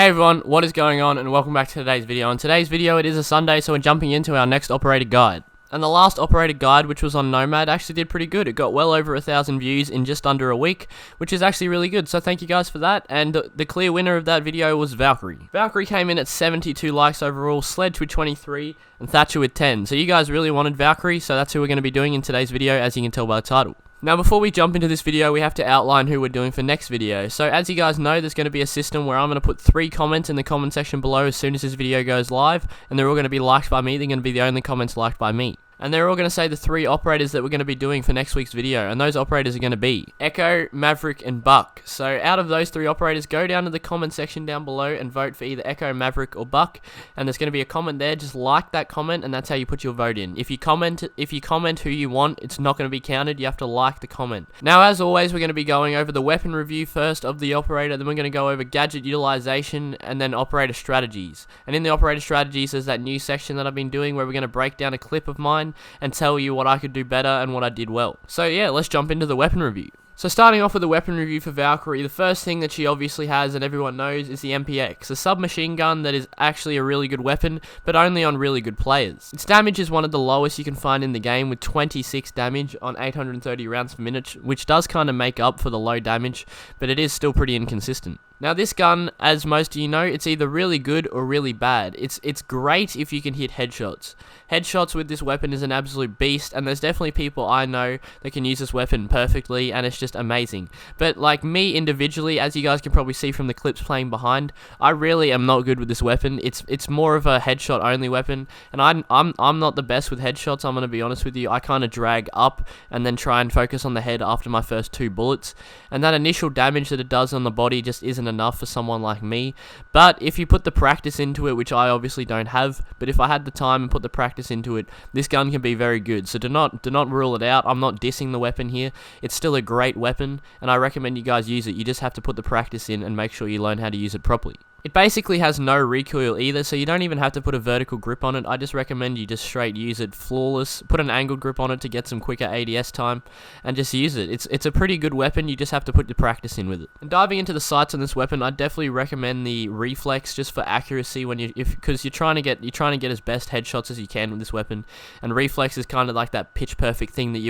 Hey everyone, what is going on, and welcome back to today's video. In today's video, it is a Sunday, so we're jumping into our next operator guide. And the last operator guide, which was on Nomad, actually did pretty good. It got well over 1,000 views in just under a week, which is actually really good, so thank you guys for that. And the clear winner of that video was Valkyrie. Valkyrie came in at 72 likes overall, Sledge with 23, and Thatcher with 10. So you guys really wanted Valkyrie, so that's who we're going to be doing in today's video, as you can tell by the title. Now, before we jump into this video, we have to outline who we're doing for next video. So, as you guys know, there's going to be a system where I'm going to put 3 comments in the comment section below as soon as this video goes live, and they're all going to be liked by me. They're going to be the only comments liked by me. And they're all going to say the 3 operators that we're going to be doing for next week's video, and those operators are going to be Echo, Maverick, and Buck. So out of those 3 operators, go down to the comment section down below and vote for either Echo, Maverick, or Buck, and there's going to be a comment there. Just like that comment, and that's how you put your vote in. If you comment who you want, it's not going to be counted. You have to like the comment. Now, as always, we're going to be going over the weapon review first of the operator, then we're going to go over gadget utilization, and then operator strategies. And in the operator strategies, there's that new section that I've been doing where we're going to break down a clip of mine and tell you what I could do better and what I did well. So yeah, let's jump into the weapon review. So starting off with the weapon review for Valkyrie, the first thing that she obviously has and everyone knows is the MPX, a submachine gun that is actually a really good weapon, but only on really good players. Its damage is one of the lowest you can find in the game, with 26 damage on 830 rounds per minute, which does kind of make up for the low damage, but it is still pretty inconsistent. Now this gun, as most of you know, it's either really good or really bad. It's great if you can hit headshots. Headshots with this weapon is an absolute beast, and there's definitely people I know that can use this weapon perfectly, and it's just amazing. But like me individually, as you guys can probably see from the clips playing behind, I really am not good with this weapon. It's more of a headshot only weapon, and I'm not the best with headshots. I'm gonna be honest with you. I kind of drag up and then try and focus on the head after my first 2 bullets, and that initial damage that it does on the body just isn't enough for someone like me. But if you put the practice into it, which I obviously don't have, but if I had the time and put the practice into it, this gun can be very good. So do not rule it out. I'm not dissing the weapon here. It's still a great weapon, and I recommend you guys use it. You just have to put the practice in and make sure you learn how to use it properly. It basically has no recoil either, so you don't even have to put a vertical grip on it. I just recommend you just straight use it flawless, put an angled grip on it to get some quicker ADS time, and just use it. It's a pretty good weapon, you just have to put the practice in with it. And diving into the sights on this weapon, I'd definitely recommend the Reflex just for accuracy because you're trying to get as best headshots as you can with this weapon, and Reflex is kind of like that pitch perfect thing that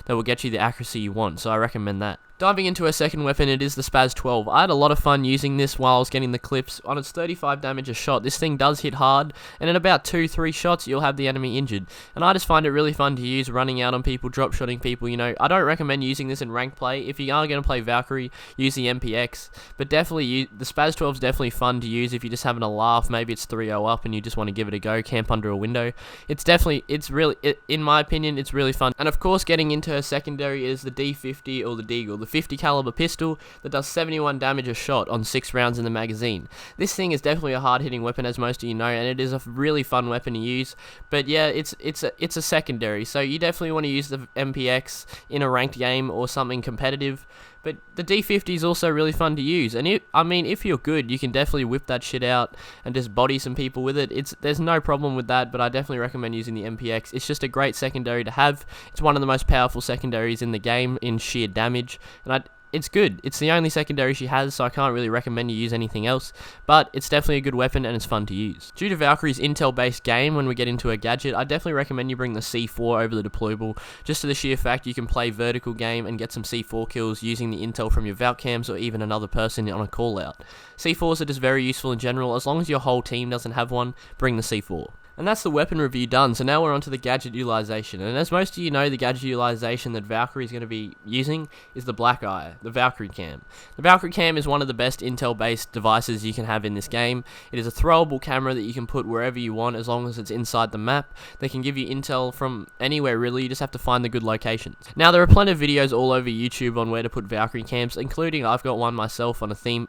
will get you the accuracy you want, so I recommend that. Diving into a second weapon, it is the Spaz 12. I had a lot of fun using this while I was getting the clips. On its 35 damage a shot, this thing does hit hard, and in about 2-3 shots, you'll have the enemy injured. And I just find it really fun to use, running out on people, drop-shotting people, you know. I don't recommend using this in ranked play. If you are going to play Valkyrie, use the MPX. But definitely, the Spaz 12 is definitely fun to use if you're just having a laugh. Maybe it's 3-0 up and you just want to give it a go, camp under a window. In my opinion, it's really fun. And of course, getting into a secondary is the D50 or the Deagle. The 50 caliber pistol that does 71 damage a shot on 6 rounds in the magazine. This thing is definitely a hard-hitting weapon, as most of you know, and it is a really fun weapon to use. But yeah, it's a secondary, so you definitely want to use the MPX in a ranked game or something competitive. But the D50 is also really fun to use, and if you're good, you can definitely whip that shit out and just body some people with it. There's no problem with that, but I definitely recommend using the MPX. It's just a great secondary to have. It's one of the most powerful secondaries in the game in sheer damage, and it's good. It's the only secondary she has, so I can't really recommend you use anything else, but it's definitely a good weapon and it's fun to use. Due to Valkyrie's intel-based game, when we get into a gadget, I definitely recommend you bring the C4 over the deployable, just to the sheer fact you can play vertical game and get some C4 kills using the intel from your Valk cams or even another person on a call out. C4s are just very useful in general. As long as your whole team doesn't have one, bring the C4. And that's the weapon review done, so now we're on to the gadget utilization. And as most of you know, the gadget utilization that Valkyrie is going to be using is the Black Eye, the Valkyrie Cam. The Valkyrie Cam is one of the best intel-based devices you can have in this game. It is a throwable camera that you can put wherever you want as long as it's inside the map. They can give you intel from anywhere really, you just have to find the good locations. Now there are plenty of videos all over YouTube on where to put Valkyrie Cams, including I've got one myself on a theme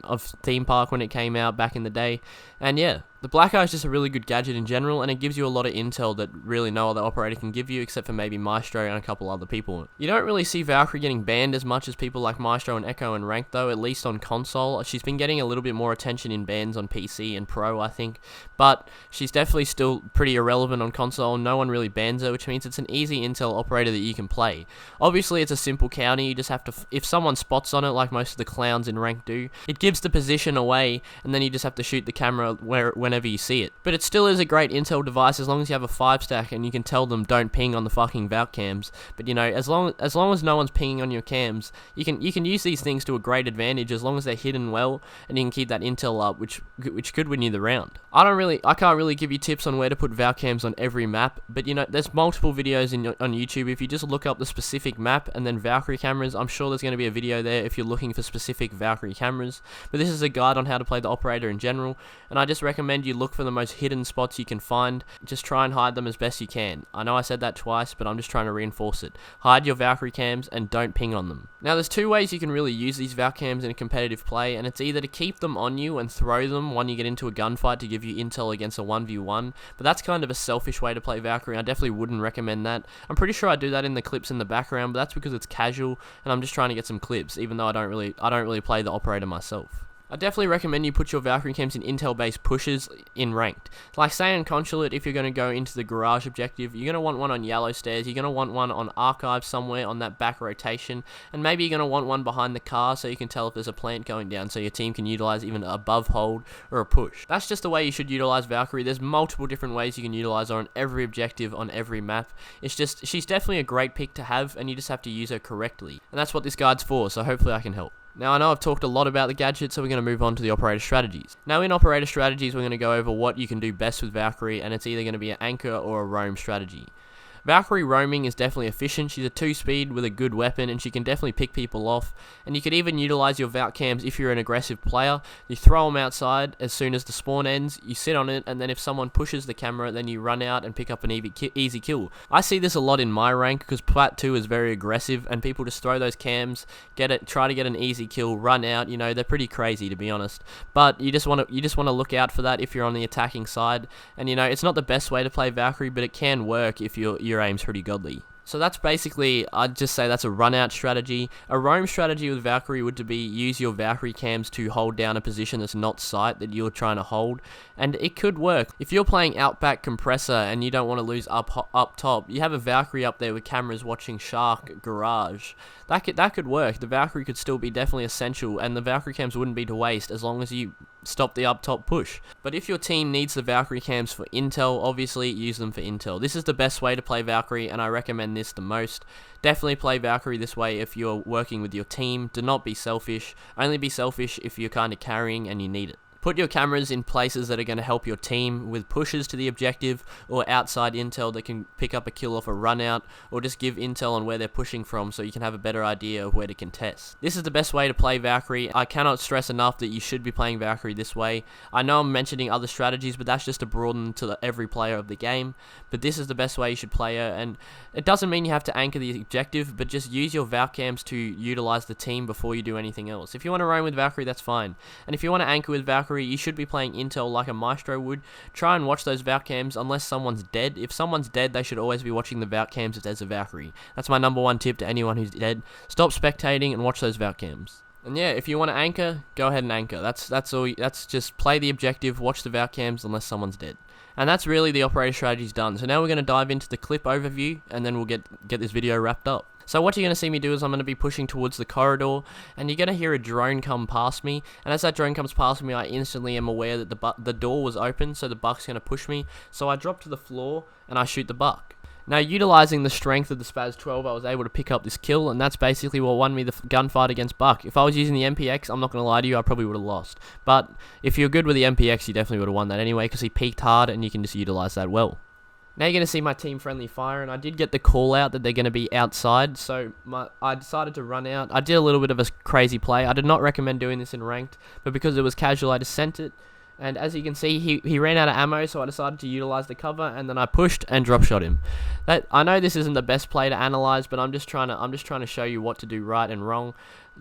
park when it came out back in the day. And yeah, The black eye is just a really good gadget in general, and it gives you a lot of intel that really no other operator can give you, except for maybe Maestro and a couple other people. You don't really see Valkyrie getting banned as much as people like Maestro and Echo in ranked though, at least on console. She's been getting a little bit more attention in bans on PC and Pro, I think, but she's definitely still pretty irrelevant on console. No one really bans her, which means it's an easy intel operator that you can play. Obviously, it's a simple counter. You just have to, if someone spots on it, like most of the clowns in ranked do, it gives the position away, and then you just have to shoot the camera whenever you see it. But it still is a great intel device as long as you have a 5-stack and you can tell them don't ping on the fucking Valk cams. But you know, as long as no one's pinging on your cams, you can use these things to a great advantage as long as they're hidden well and you can keep that intel up, which could win you the round. I can't really give you tips on where to put Valk cams on every map, but you know, there's multiple videos on YouTube. If you just look up the specific map and then Valkyrie cameras, I'm sure there's going to be a video there if you're looking for specific Valkyrie cameras. But this is a guide on how to play the operator in general, and I just recommend you look for the most hidden spots you can find. Just try and hide them as best you can. I know I said that twice, but I'm just trying to reinforce it. Hide your Valkyrie cams and don't ping on them. Now there's two ways you can really use these Valk cams in a competitive play, and it's either to keep them on you and throw them when you get into a gunfight to give you intel against a 1v1, but that's kind of a selfish way to play Valkyrie. I definitely wouldn't recommend that. I'm pretty sure I do that in the clips in the background, but that's because it's casual and I'm just trying to get some clips, even though I don't really play the operator myself. I definitely recommend you put your Valkyrie cams in intel-based pushes in ranked. Like say in Consulate, if you're going to go into the garage objective, you're going to want one on yellow stairs, you're going to want one on archive somewhere on that back rotation, and maybe you're going to want one behind the car so you can tell if there's a plant going down so your team can utilize even a above hold or a push. That's just the way you should utilize Valkyrie. There's multiple different ways you can utilize her on every objective on every map. It's just, she's definitely a great pick to have, and you just have to use her correctly. And that's what this guide's for, so hopefully I can help. Now I know I've talked a lot about the gadget, so we're going to move on to the operator strategies. Now in operator strategies, we're going to go over what you can do best with Valkyrie, and it's either going to be an anchor or a roam strategy. Valkyrie roaming is definitely efficient. She's a 2-speed with a good weapon, and she can definitely pick people off. And you could even utilize your Valk cams if you're an aggressive player. You throw them outside as soon as the spawn ends, you sit on it, and then if someone pushes the camera, then you run out and pick up an easy kill. I see this a lot in my rank because Plat 2 is very aggressive, and people just throw those cams, try to get an easy kill, run out. You know, they're pretty crazy, to be honest. But you just want to look out for that if you're on the attacking side. And you know, it's not the best way to play Valkyrie, but it can work if your aim's pretty godly. So that's basically, I'd just say that's a run out strategy. A roam strategy with Valkyrie would be use your Valkyrie cams to hold down a position that's not sight that you're trying to hold, and it could work. If you're playing Outback Compressor and you don't want to lose up top, you have a Valkyrie up there with cameras watching Shark Garage. That could work. The Valkyrie could still be definitely essential, and the Valkyrie cams wouldn't be to waste as long as you stop the up top push. But if your team needs the Valkyrie cams for intel, obviously use them for intel. This is the best way to play Valkyrie, and I recommend this the most. Definitely play Valkyrie this way if you're working with your team. Do not be selfish. Only be selfish if you're kind of carrying and you need it. Put your cameras in places that are going to help your team with pushes to the objective, or outside intel that can pick up a kill off a run out, or just give intel on where they're pushing from so you can have a better idea of where to contest. This is the best way to play Valkyrie. I cannot stress enough that you should be playing Valkyrie this way. I know I'm mentioning other strategies, but that's just to broaden to every player of the game. But this is the best way you should play her, and it doesn't mean you have to anchor the objective, but just use your Valk cams to utilize the team before you do anything else. If you want to roam with Valkyrie, that's fine. And if you want to anchor with Valkyrie, you should be playing intel like a Maestro would. Try and watch those Valk cams unless someone's dead. If someone's dead, they should always be watching the Valk cams if there's a Valkyrie. That's my #1 tip to anyone who's dead. Stop spectating and watch those Valk cams. And yeah, if you want to anchor, go ahead and anchor. That's all. That's just play the objective, watch the Valk cams unless someone's dead. And that's really the operator strategies done. So now we're going to dive into the clip overview, and then we'll get this video wrapped up. So what you're going to see me do is I'm going to be pushing towards the corridor, and you're going to hear a drone come past me, and as that drone comes past me, I instantly am aware that the door was open, so the buck's going to push me. So I drop to the floor, and I shoot the buck. Now, utilizing the strength of the Spaz 12, I was able to pick up this kill, and that's basically what won me the gunfight against Buck. If I was using the MPX, I'm not going to lie to you, I probably would have lost. But if you're good with the MPX, you definitely would have won that anyway, because he peeked hard, and you can just utilize that well. Now you're going to see my team friendly fire, and I did get the call out that they're going to be outside, so I decided to run out. I did a little bit of a crazy play. I did not recommend doing this in ranked, but because it was casual, I just sent it. And as you can see, he ran out of ammo, so I decided to utilize the cover, and then I pushed and drop shot him. I know this isn't the best play to analyze, but I'm just trying to show you what to do right and wrong.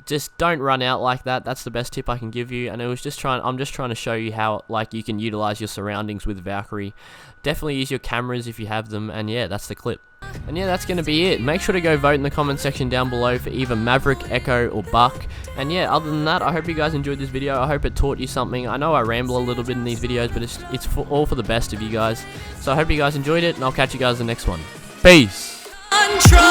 just don't run out like that. That's the best tip I can give you. And I'm just trying to show you how like you can utilize your surroundings with Valkyrie. Definitely use your cameras if you have them, and yeah, that's the clip. And yeah, that's going to be it. Make sure to go vote in the comment section down below for either Maverick, Echo, or Buck. And yeah, other than that, I hope you guys enjoyed this video. I hope it taught you something. I know I ramble a little bit in these videos, but it's all for the best of you guys. So I hope you guys enjoyed it, and I'll catch you guys in the next one. Peace! Control.